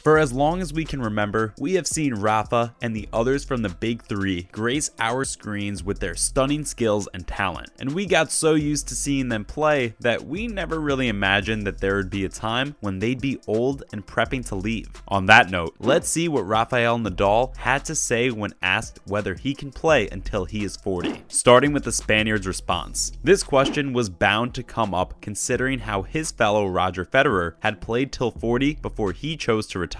For as long as we can remember, we have seen Rafa and the others from the Big Three grace our screens with their stunning skills and talent, and we got so used to seeing them play that we never really imagined that there would be a time when they'd be old and prepping to leave. On that note, let's see what Rafael Nadal had to say when asked whether he can play until he is 40. Starting with the Spaniard's response. This question was bound to come up considering how his fellow Roger Federer had played till 40 before he chose to retire,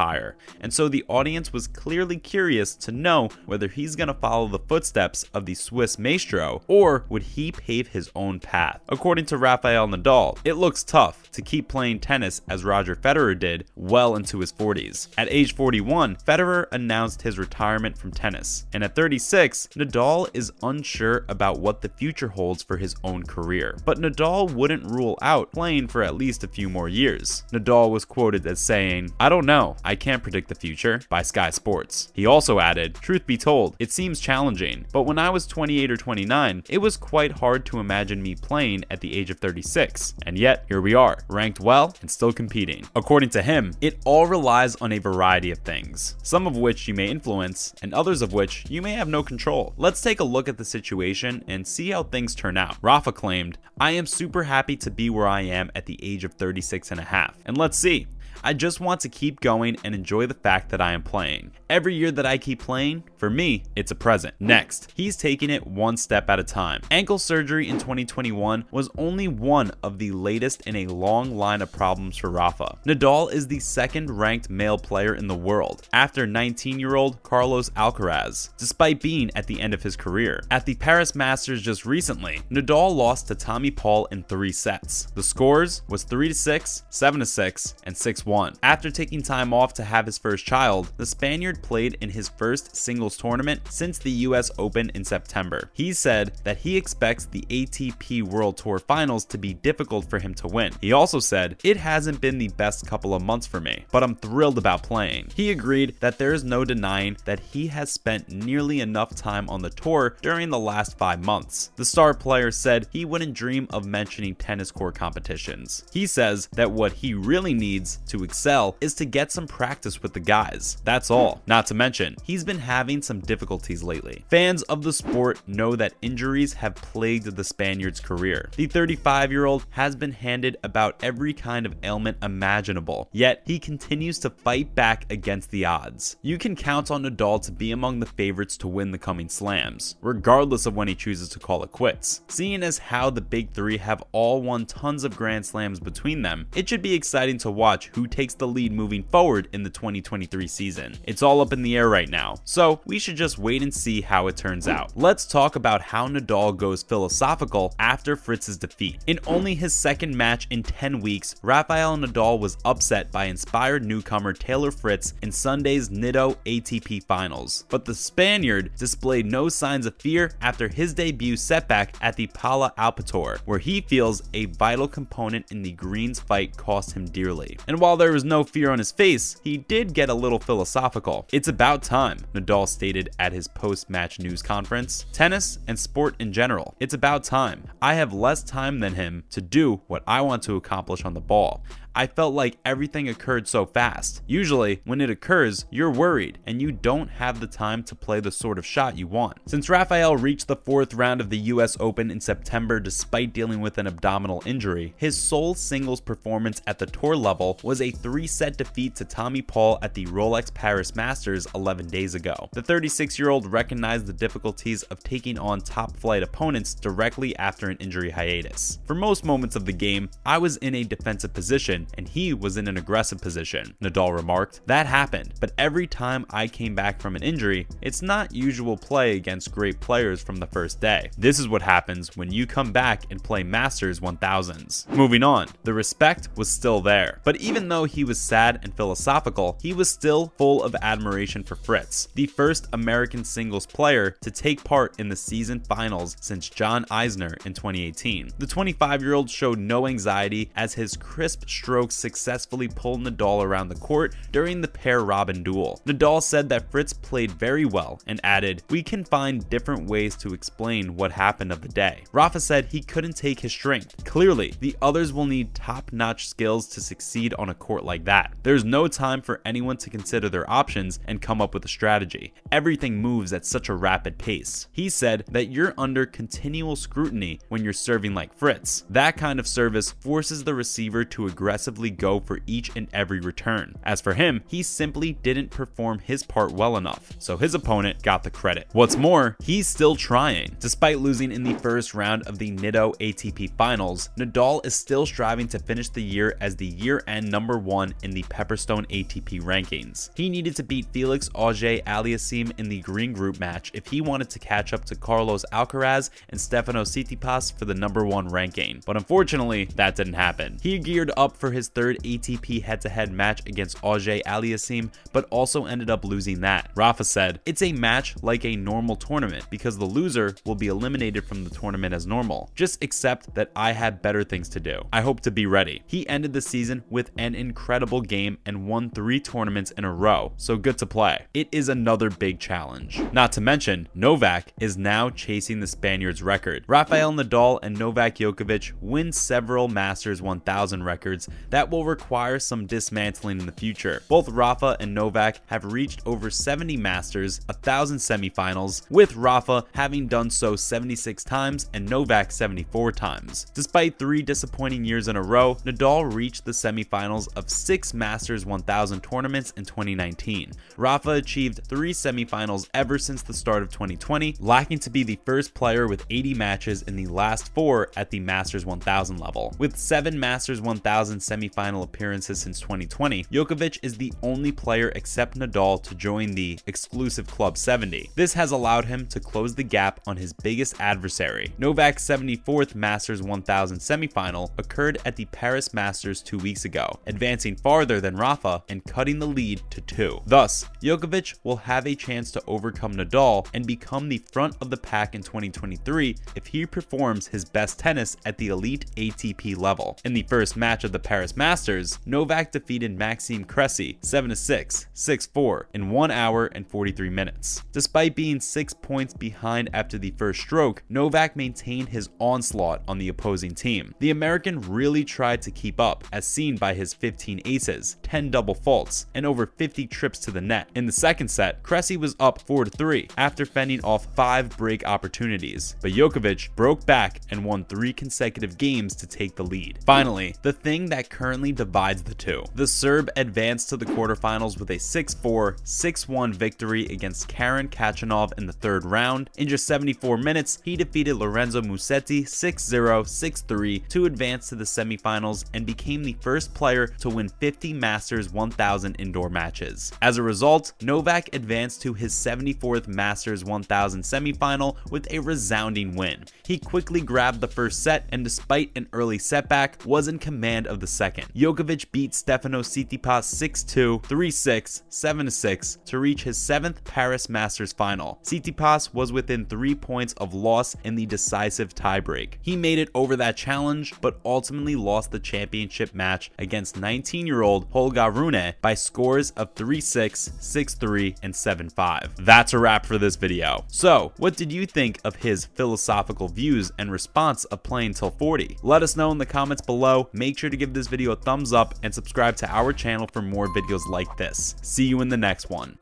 and so the audience was clearly curious to know whether he's going to follow the footsteps of the Swiss maestro or would he pave his own path. According to Rafael Nadal, it looks tough to keep playing tennis as Roger Federer did well into his 40s. At age 41, Federer announced his retirement from tennis, and at 36, Nadal is unsure about what the future holds for his own career. But Nadal wouldn't rule out playing for at least a few more years. Nadal was quoted as saying, "I don't know, I can't predict the future," by Sky Sports. He also added, "Truth be told, it seems challenging, but when I was 28 or 29, it was quite hard to imagine me playing at the age of 36, and yet here we are, ranked well and still competing." According to him, it all relies on a variety of things, some of which you may influence and others of which you may have no control. Let's take a look at the situation and see how things turn out. Rafa claimed, "I am super happy to be where I am at the age of 36 and a half, and let's see. I just want to keep going and enjoy the fact that I am playing. Every year that I keep playing, for me, it's a present." Next, he's taking it one step at a time. Ankle surgery in 2021 was only one of the latest in a long line of problems for Rafa. Nadal is the second-ranked male player in the world, after 19-year-old Carlos Alcaraz, despite being at the end of his career. At the Paris Masters just recently, Nadal lost to Tommy Paul in 3 sets. The scores was 3-6, 7-6, and 6-1. After taking time off to have his first child, the Spaniard played in his first singles tournament since the US Open in September. He said that he expects the ATP World Tour Finals to be difficult for him to win. He also said, "It hasn't been the best couple of months for me, but I'm thrilled about playing." He agreed that there is no denying that he has spent nearly enough time on the tour during the last 5 months. The star player said he wouldn't dream of mentioning tennis court competitions. He says that what he really needs to excel is to get some practice with the guys. That's all. Not to mention, he's been having some difficulties lately. Fans of the sport know that injuries have plagued the Spaniard's career. The 35-year-old has been handed about every kind of ailment imaginable, yet he continues to fight back against the odds. You can count on Nadal to be among the favorites to win the coming slams, regardless of when he chooses to call it quits. Seeing as how the Big Three have all won tons of Grand Slams between them, it should be exciting to watch who takes the lead moving forward in the 2023 season. It's all up in the air right now, so we should just wait and see how it turns out. Let's talk about how Nadal goes philosophical after Fritz's defeat. In only his second match in 10 weeks, Rafael Nadal was upset by inspired newcomer Taylor Fritz in Sunday's Nitto ATP Finals, but the Spaniard displayed no signs of fear after his debut setback at the Pala Alpitour, where he feels a vital component in the Greens fight cost him dearly. And while there was no fear on his face, he did get a little philosophical. "It's about time," Nadal stated at his post-match news conference. "Tennis and sport in general, it's about time. I have less time than him to do what I want to accomplish on the ball. I felt like everything occurred so fast. Usually, when it occurs, you're worried and you don't have the time to play the sort of shot you want." Since Rafael reached the 4th round of the US Open in September despite dealing with an abdominal injury, his sole singles performance at the tour level was a 3-set defeat to Tommy Paul at the Rolex Paris Masters 11 days ago. The 36-year-old recognized the difficulties of taking on top-flight opponents directly after an injury hiatus. "For most moments of the game, I was in a defensive position and he was in an aggressive position," Nadal remarked. "That happened, but every time I came back from an injury, it's not usual play against great players from the first day. This is what happens when you come back and play Masters 1000s. Moving on, the respect was still there, but even though he was sad and philosophical, he was still full of admiration for Fritz, the first American singles player to take part in the season finals since John Isner in 2018. The 25-year-old showed no anxiety as his crisp stroke strokes successfully pulled Nadal around the court during the pair-robin duel. Nadal said that Fritz played very well and added, "We can find different ways to explain what happened of the day." Rafa said he couldn't take his strength. Clearly, the others will need top-notch skills to succeed on a court like that. There's no time for anyone to consider their options and come up with a strategy. Everything moves at such a rapid pace. He said that you're under continual scrutiny when you're serving like Fritz. That kind of service forces the receiver to aggressively go for each and every return. As for him, he simply didn't perform his part well enough, so his opponent got the credit. What's more, he's still trying. Despite losing in the first round of the Nitto ATP Finals, Nadal is still striving to finish the year as the year-end #1 in the Pepperstone ATP rankings. He needed to beat Felix Auger-Aliassime in the green group match if he wanted to catch up to Carlos Alcaraz and Stefanos Tsitsipas for the #1 ranking, but unfortunately, that didn't happen. He geared up for his third ATP head-to-head match against Auger-Aliassime, but also ended up losing that. Rafa said, "It's a match like a normal tournament because the loser will be eliminated from the tournament as normal. Just accept that I had better things to do. I hope to be ready." He ended the season with an incredible game and won 3 tournaments in a row, so good to play. It is another big challenge. Not to mention, Novak is now chasing the Spaniard's record. Rafael Nadal and Novak Djokovic win several Masters 1000 records that will require some dismantling in the future. Both Rafa and Novak have reached over 70 Masters, 1000 semifinals, with Rafa having done so 76 times and Novak 74 times. Despite 3 disappointing years in a row, Nadal reached the semifinals of 6 Masters 1000 tournaments in 2019. Rafa achieved 3 semifinals ever since the start of 2020, lacking to be the first player with 80 matches in the last 4 at the Masters 1000 level. With 7 Masters 1000 semifinal appearances since 2020, Djokovic is the only player except Nadal to join the exclusive Club 70. This has allowed him to close the gap on his biggest adversary. Novak's 74th Masters 1000 semifinal occurred at the Paris Masters 2 weeks ago, advancing farther than Rafa and cutting the lead to 2. Thus, Djokovic will have a chance to overcome Nadal and become the front of the pack in 2023 if he performs his best tennis at the elite ATP level. In the first match of the Paris Masters, Novak defeated Maxime Cressy 7-6, 6-4 in 1 hour and 43 minutes. Despite being 6 points behind after the first stroke, Novak maintained his onslaught on the opposing team. The American really tried to keep up, as seen by his 15 aces, 10 double faults, and over 50 trips to the net. In the second set, Cressy was up 4-3 after fending off 5 break opportunities, but Djokovic broke back and won 3 consecutive games to take the lead. Finally, the thing that currently divides the two. The Serb advanced to the quarterfinals with a 6-4, 6-1 victory against Karen Khachanov in the third round. In just 74 minutes, he defeated Lorenzo Musetti 6-0, 6-3 to advance to the semifinals and became the first player to win 50 Masters 1000 indoor matches. As a result, Novak advanced to his 74th Masters 1000 semifinal with a resounding win. He quickly grabbed the first set and, despite an early setback, was in command of the second. Djokovic beat Stefanos Tsitsipas 6-2, 3-6, 7-6 to reach his 7th Paris Masters final. Tsitsipas was within 3 points of loss in the decisive tiebreak. He made it over that challenge, but ultimately lost the championship match against 19-year-old Holger Rune by scores of 3-6, 6-3, and 7-5. That's a wrap for this video. So, what did you think of his philosophical views and response of playing till 40? Let us know in the comments below. Make sure to give this video a thumbs up and subscribe to our channel for more videos like this. See you in the next one.